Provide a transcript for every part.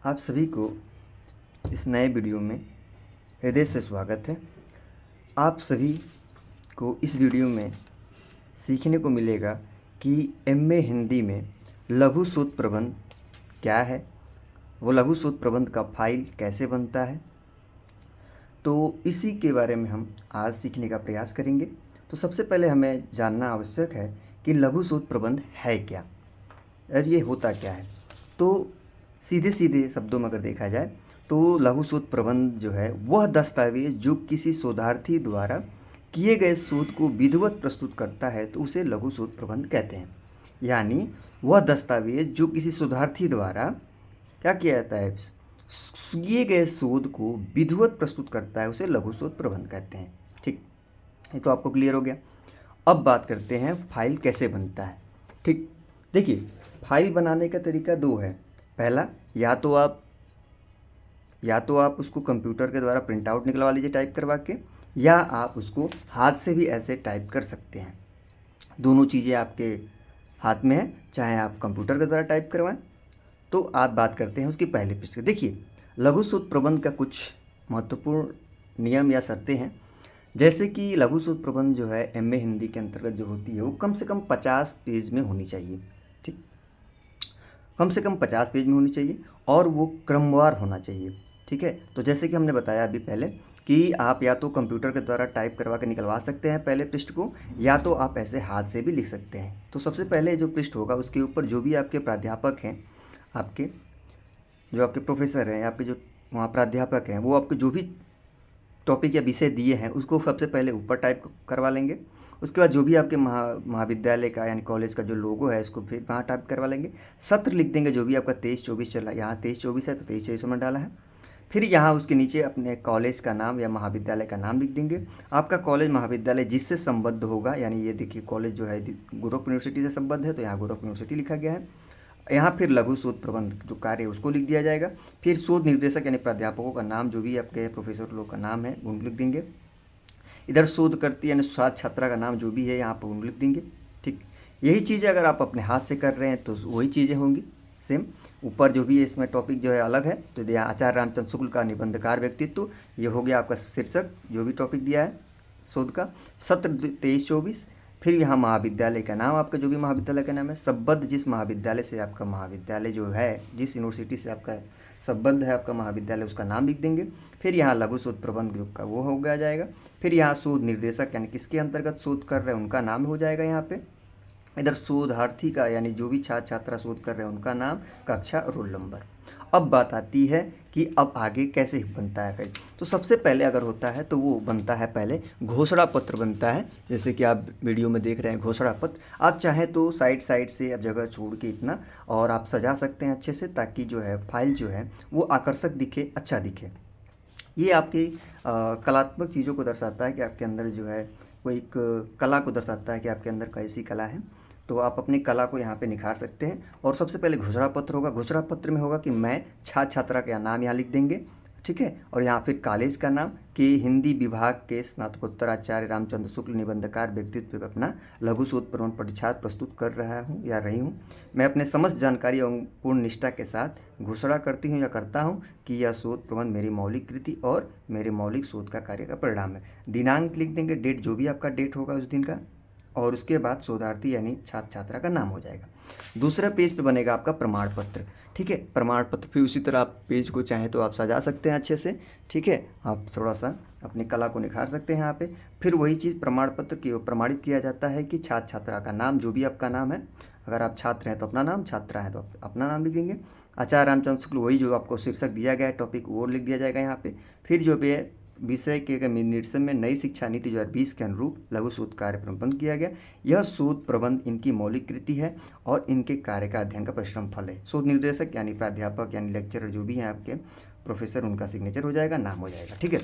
आप सभी को इस नए वीडियो में हृदय से स्वागत है। आप सभी को इस वीडियो में सीखने को मिलेगा कि एमए हिंदी में लघु सूत्र प्रबंध क्या है, वो लघु सूत्र प्रबंध का फाइल कैसे बनता है, तो इसी के बारे में हम आज सीखने का प्रयास करेंगे। तो सबसे पहले हमें जानना आवश्यक है कि लघु सूत्र प्रबंध है क्या और ये होता क्या है। तो सीधे सीधे शब्दों में अगर देखा जाए तो लघु शोध प्रबंध जो है वह दस्तावेज जो किसी शोधार्थी द्वारा किए गए शोध को विधिवत प्रस्तुत करता है तो उसे लघु शोध प्रबंध कहते हैं। यानी वह दस्तावेज जो किसी शोधार्थी द्वारा क्या किया जाता है, किए गए शोध को विधिवत प्रस्तुत करता है, उसे लघु शोध प्रबंध कहते हैं। ठीक, ये तो आपको क्लियर हो गया। अब बात करते हैं फाइल कैसे बनता है। ठीक, देखिए फाइल बनाने का तरीका दो है। पहला, या तो आप उसको कंप्यूटर के द्वारा प्रिंट आउट निकलवा लीजिए टाइप करवा के, या आप उसको हाथ से भी ऐसे टाइप कर सकते हैं। दोनों चीज़ें आपके हाथ में है, चाहे आप कंप्यूटर के द्वारा टाइप करवाएं। तो आज बात करते हैं उसकी पहली पृष्ठ की। देखिए लघु सूत्र प्रबंध का कुछ महत्वपूर्ण नियम या शर्तें हैं। जैसे कि लघु सूत्र प्रबंध जो है एमए हिंदी के अंतर्गत जो होती है वो कम से कम 50 पेज में होनी चाहिए। ठीक, कम से कम 50 पेज में होनी चाहिए और वो क्रमवार होना चाहिए। ठीक है, तो जैसे कि हमने बताया अभी पहले कि आप या तो कंप्यूटर के द्वारा टाइप करवा के निकलवा सकते हैं पहले पृष्ठ को, या तो आप ऐसे हाथ से भी लिख सकते हैं। तो सबसे पहले जो पृष्ठ होगा उसके ऊपर जो भी आपके प्राध्यापक हैं, आपके जो आपके प्रोफेसर हैं, आपके जो वहाँ प्राध्यापक हैं, वो आपके जो भी टॉपिक या विषय दिए हैं उसको सबसे पहले ऊपर टाइप करवा लेंगे। उसके बाद जो भी आपके महाविद्यालय का यानी कॉलेज का जो लोगो है उसको फिर वहाँ टाइप करवा लेंगे। सत्र लिख देंगे जो भी आपका 23-24 चला, यहाँ 23-24 है तो 23-24 में डाला है। फिर यहाँ उसके नीचे अपने कॉलेज का नाम या महाविद्यालय का नाम लिख देंगे। आपका कॉलेज महाविद्यालय जिससे संबद्ध होगा, यानी ये देखिए कॉलेज जो है गोरखपुर यूनिवर्सिटी से संबद्ध है तो यहाँ गोरखपुर यूनिवर्सिटी लिखा गया है। यहाँ फिर लघु शोध प्रबंध जो कार्य है उसको लिख दिया जाएगा। फिर शोध निर्देशक यानी प्राध्यापकों का नाम, जो भी आपके प्रोफेसर लोग का नाम है उनको लिख देंगे। इधर शोधकर्ती यानी छात्र छात्रा का नाम जो भी है यहाँ पर उनको लिख देंगे। ठीक, यही चीज़ें अगर आप अपने हाथ से कर रहे हैं तो वही चीज़ें होंगी सेम। ऊपर जो भी है इसमें टॉपिक जो है अलग है, तो यहाँ आचार्य रामचंद्र शुक्ल का निबंधकार व्यक्तित्व, ये हो गया आपका शीर्षक जो भी टॉपिक दिया है शोध का। सत्र 23-24। फिर यहाँ महाविद्यालय का नाम, आपका जो भी महाविद्यालय का नाम है, संबद्ध जिस महाविद्यालय से आपका महाविद्यालय जो है, जिस यूनिवर्सिटी से आपका संबद्ध है आपका महाविद्यालय, उसका नाम लिख देंगे। फिर यहाँ लघु शोध प्रबंध ग्रुप का वो हो गया जाएगा। फिर यहाँ शोध निर्देशक यानी किसके अंतर्गत शोध कर रहे हैं उनका नाम हो जाएगा यहाँ पे। इधर शोधार्थी का यानी जो भी छात्र छात्रा शोध कर रहे हैं उनका नाम, कक्षा, रोल नंबर। अब बात आती है कि अब आगे कैसे बनता है फाइल। तो सबसे पहले अगर होता है तो वो बनता है, पहले घोषणा पत्र बनता है। जैसे कि आप वीडियो में देख रहे हैं घोषणा पत्र। आप चाहें तो साइड साइड से अब जगह छोड़ के इतना और आप सजा सकते हैं अच्छे से, ताकि जो है फाइल जो है वो आकर्षक दिखे, अच्छा दिखे। ये आपकी कलात्मक चीज़ों को दर्शाता है कि आपके अंदर जो है वो एक कला को दर्शाता है कि आपके अंदर कैसी कला है। तो आप अपनी कला को यहाँ पे निखार सकते हैं। और सबसे पहले घोषणा पत्र होगा। घोषणा पत्र में होगा कि मैं छात्र छात्रा का नाम यहाँ लिख देंगे, ठीक है, और यहाँ फिर कॉलेज का नाम कि हिंदी विभाग के स्नातकोत्तर आचार्य रामचंद्र शुक्ल निबंधकार व्यक्तित्व पे अपना लघु शोध प्रबंध परीक्षार्थ प्रस्तुत कर रहा हूँ या रही हूँ। मैं अपने समस्त जानकारी और पूर्ण निष्ठा के साथ घोषणा करती हूँ या करता हूँ कि यह शोध प्रबंध मेरी मौलिक कृति और मेरे मौलिक शोध का कार्य का परिणाम है। दिनांक लिख देंगे, डेट जो भी आपका डेट होगा उस दिन का, और उसके बाद शोधार्थी यानी छात्र छात्रा का नाम हो जाएगा। दूसरा पेज पे बनेगा आपका प्रमाण पत्र। ठीक है, प्रमाण पत्र फिर उसी तरह आप पेज को चाहें तो आप सजा सकते हैं अच्छे से। ठीक है, आप थोड़ा सा अपनी कला को निखार सकते हैं यहाँ पे। फिर वही चीज़ प्रमाण पत्र की प्रमाणित किया जाता है कि छात्र छात्रा का नाम जो भी आपका नाम है, अगर आप छात्र हैं तो अपना नाम, छात्रा है तो अपना नाम लिख देंगे। आचार्य रामचंद्र शुक्ल वही जो आपको शीर्षक दिया गया है टॉपिक वो लिख दिया जाएगा यहाँ पे। फिर जो भी है विषय के निर्देशन में नई शिक्षा नीति 2020 के अनुरूप लघु शोध कार्य प्रबंध किया गया। यह शोध प्रबंध इनकी मौलिक कृति है और इनके कार्य का अध्ययन का परिश्रम फल है। शोध निर्देशक यानी प्राध्यापक यानी लेक्चरर जो भी हैं आपके प्रोफेसर, उनका सिग्नेचर हो जाएगा, नाम हो जाएगा। ठीक है,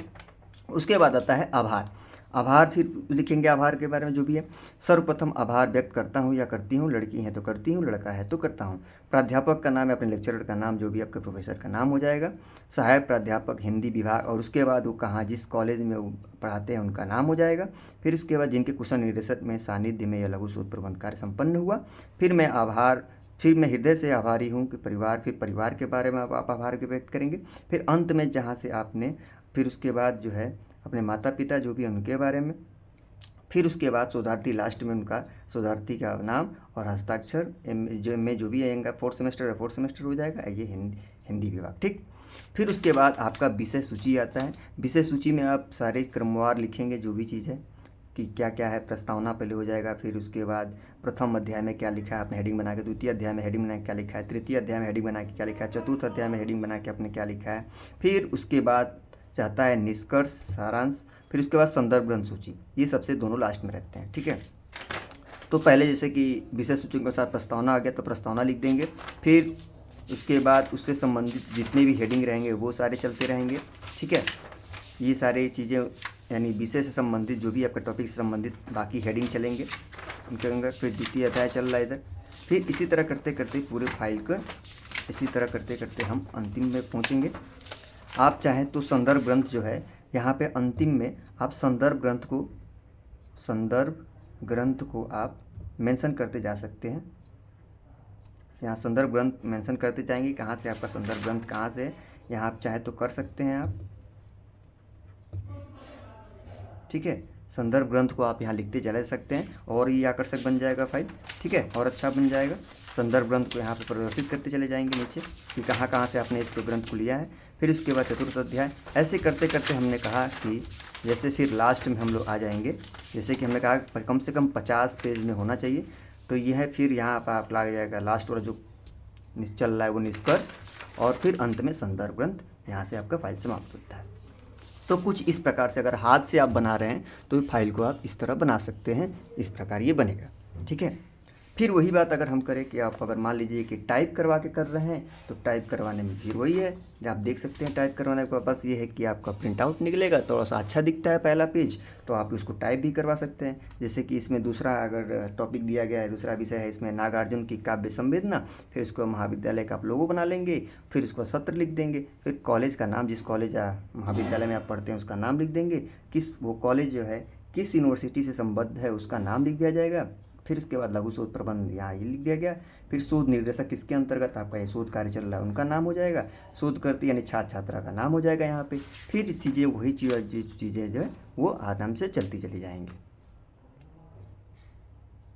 उसके बाद आता है आभार। आभार फिर लिखेंगे आभार के बारे में जो भी है। सर्वप्रथम आभार व्यक्त करता हूँ या करती हूँ, लड़की है तो करती हूँ, लड़का है तो करता हूँ। प्राध्यापक का नाम है अपने लेक्चरर का नाम, जो भी आपके प्रोफेसर का नाम हो जाएगा। सहायक प्राध्यापक हिंदी विभाग, और उसके बाद वो कहाँ जिस कॉलेज में वो पढ़ाते हैं उनका नाम हो जाएगा। फिर उसके बाद जिनके कुशल निर्देशक में सानिध्य में यह लघु शोध प्रबंध कार्य संपन्न हुआ। फिर मैं आभार फिर मैं हृदय से आभारी हूँ कि परिवार, फिर परिवार के बारे में आप आभार व्यक्त करेंगे। फिर अंत में जहाँ से आपने, फिर उसके बाद जो है अपने माता पिता जो भी हैं उनके बारे में, फिर उसके बाद शोधार्थी, लास्ट में उनका शोधार्थी का नाम और हस्ताक्षर, में जो भी आएगा, फोर्थ सेमेस्टर हो जाएगा ये हिंदी विभाग, ठीक। फिर उसके बाद आपका विषय सूची आता है। विषय सूची में आप सारे क्रमवार लिखेंगे जो भी चीज़ है कि क्या क्या है। प्रस्तावना पहले हो जाएगा, फिर उसके बाद प्रथम अध्याय में क्या लिखा है आपने हेडिंग बना के, द्वितीय अध्याय में हेडिंग बना के क्या लिखा है, तृतीय अध्याय में हेडिंग बना के क्या लिखा है, चतुर्थ अध्याय में हेडिंग बना के आपने क्या लिखा है। फिर उसके बाद चाहता है निष्कर्ष, सारांश, फिर उसके बाद संदर्भ ग्रंथ सूची। ये सबसे दोनों लास्ट में रहते हैं, ठीक है। तो पहले जैसे कि विषय सूची के साथ प्रस्तावना आ गया तो प्रस्तावना लिख देंगे। फिर उसके बाद उससे संबंधित जितने भी हेडिंग रहेंगे वो सारे चलते रहेंगे, ठीक है। ये सारे चीज़ें यानी विषय से संबंधित जो भी आपका टॉपिक से संबंधित बाकी हेडिंग चलेंगे उनके अंदर। फिर द्वितीय अध्याय चल रहा है इधर। फिर इसी तरह करते करते पूरे फाइल को इसी तरह करते करते हम अंतिम में पहुँचेंगे। आप चाहें तो संदर्भ ग्रंथ जो है यहाँ पे अंतिम में आप संदर्भ ग्रंथ को आप मेंशन करते जा सकते हैं। यहाँ संदर्भ ग्रंथ मेंशन करते जाएंगे, कहाँ से आपका संदर्भ ग्रंथ कहाँ से है, यहाँ आप चाहे तो कर सकते हैं आप, ठीक है। संदर्भ ग्रंथ को आप यहाँ लिखते चले सकते हैं और ये आकर्षक बन जाएगा फाइल, ठीक है, और अच्छा बन जाएगा। संदर्भ ग्रंथ को यहाँ पे प्रदर्शित करते चले जाएंगे नीचे कि कहाँ कहाँ से आपने इस ग्रंथ को लिया है। फिर उसके बाद चतुर्थ अध्याय, ऐसे करते करते हमने कहा कि जैसे फिर लास्ट में हम लोग आ जाएंगे, जैसे कि हमने कहा कम से कम 50 पेज में होना चाहिए। तो यह है फिर यहाँ पर आप लग जाएगा लास्ट वाला जो चल रहा है वो निष्कर्ष, और फिर अंत में संदर्भ ग्रंथ। यहाँ से आपका फाइल समाप्त होता है। तो कुछ इस प्रकार से अगर हाथ से आप बना रहे हैं तो फाइल को आप इस तरह बना सकते हैं, इस प्रकार ये बनेगा, ठीक है। फिर वही बात अगर हम करें कि आप अगर मान लीजिए कि टाइप करवा के कर रहे हैं तो टाइप करवाने में फिर वही है, आप देख सकते हैं टाइप करवाने का बस ये है कि आपका प्रिंट आउट निकलेगा, थोड़ा सा अच्छा दिखता है पहला पेज, तो आप उसको टाइप भी करवा सकते हैं। जैसे कि इसमें दूसरा अगर टॉपिक दिया गया है, दूसरा विषय है इसमें नागार्जुन की काव्य संवेदना, फिर उसको महाविद्यालय का आप लोगो बना लेंगे, फिर उसको सत्र लिख देंगे, फिर कॉलेज का नाम, जिस कॉलेज महाविद्यालय में आप पढ़ते हैं उसका नाम लिख देंगे, किस वो कॉलेज जो है किस यूनिवर्सिटी से संबद्ध है उसका नाम लिख दिया जाएगा। फिर उसके बाद लघु शोध प्रबंध यहाँ ये लिख दिया गया। फिर शोध निर्देशक किसके अंतर्गत आपका ये शोध कार्य चल रहा है उनका नाम हो जाएगा, शोधकर्ता यानी छात्र छात्रा का नाम हो जाएगा यहाँ पे। फिर चीज़ें वही चीज़ें जो है वो आराम से चलती चली जाएंगी।